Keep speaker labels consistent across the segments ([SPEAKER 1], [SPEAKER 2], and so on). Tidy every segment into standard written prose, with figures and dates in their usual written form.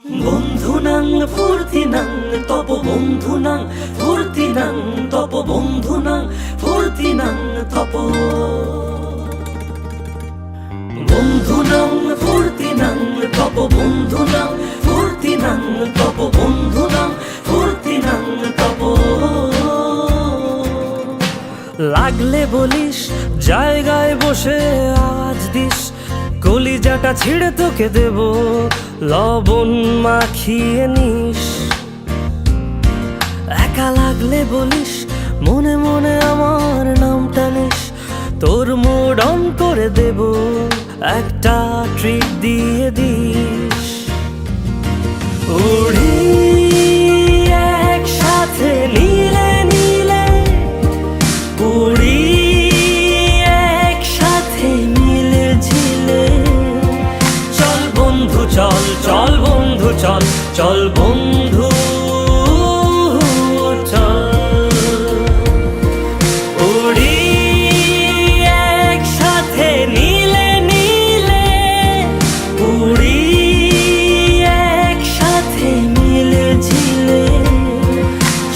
[SPEAKER 1] বন্ধুনাং ফুর্তিনাং তপ বন্ধুনাং ফুর্তিনাং তপ বন্ধুনাং ফুর্তিনাং তপ বন্ধুনাং ফুর্তিনাং তপ বন্ধুনাং ফুর্তিনাং তপ বন্ধুনাং ফুর্তিনাং তপ। লাগলে বলিস জায়গায় বসে আওয়াজ দিস, কলিজাটা ছিঁড়ে তোকে দেব লবণ মাখিয়ে নিস। একা লাগলে বলিস মনে মনে আমার নামটা নিস, তোর মুড অন করে দেব একটা ট্রিট দিয়ে দিস। উড়ি একসাথে নীলে নীলে, উড়ি একসাথে মিলে ঝিলে। চল বন্ধু চল, চল বন্ধু চল, চল বন্ধু চল। উড়ি একসাথে নীলে নীলে, উড়ি একসাথে মিলে ঝিলে।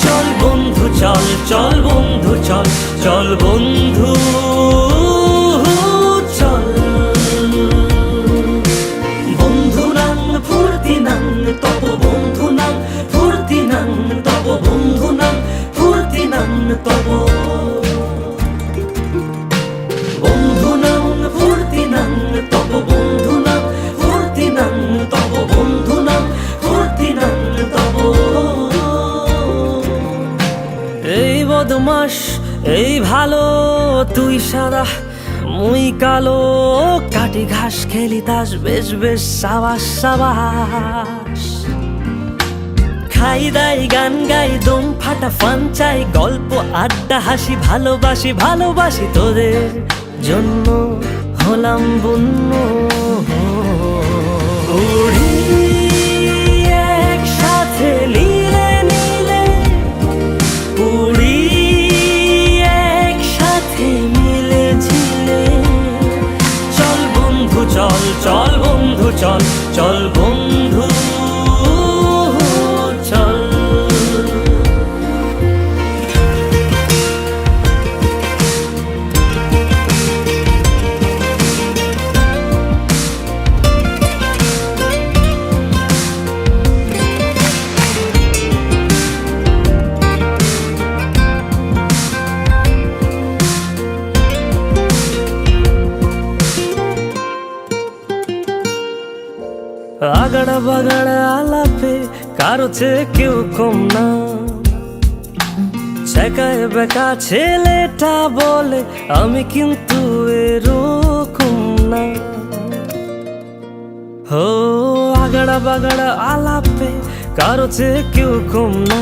[SPEAKER 1] চল বন্ধু চল, চল বন্ধু চল, চল বন্ধু চল। বন্ধুনাং ফুর্তিনাং তপ বন্ধুনাং ফুর্তিনাং তপ বন্ধুনাং ফুর্তিনাং তপ। বন্ধুনাং ফুর্তিনাং তপ বন্ধুনাং ফুর্তিনাং তপ বন্ধুনাং ফুর্তিনাং তপ। এই বদমাস এই ভালো, তুই সাদা মুই কালো, কাটি ঘাস খেলি তাস বেশ বেশ সাবাস সাবাস। খাই দাই গান গাই দম ফাটা ফান চাই, গল্প আড্ডা হাসি ভালোবাসি ভালোবাসি তোদের জন্য হলাম বন্য। উড়ি একসাথে নীলে নীলে, উড়ি একসাথে মিলে ঝিলে। চল বন্ধু চল, চল বন্ধু চল, চল বন্ধু চল। আগাড়া বাগাড়া আলাপে কারো চেয়ে কেউ কম না, ছেকায় বেকা ছেলেটা বলে আমি কিন্তু এরকম না। হো আগাড়া বাগাড়া আলাপে কারো চেয়ে কেউ কম না,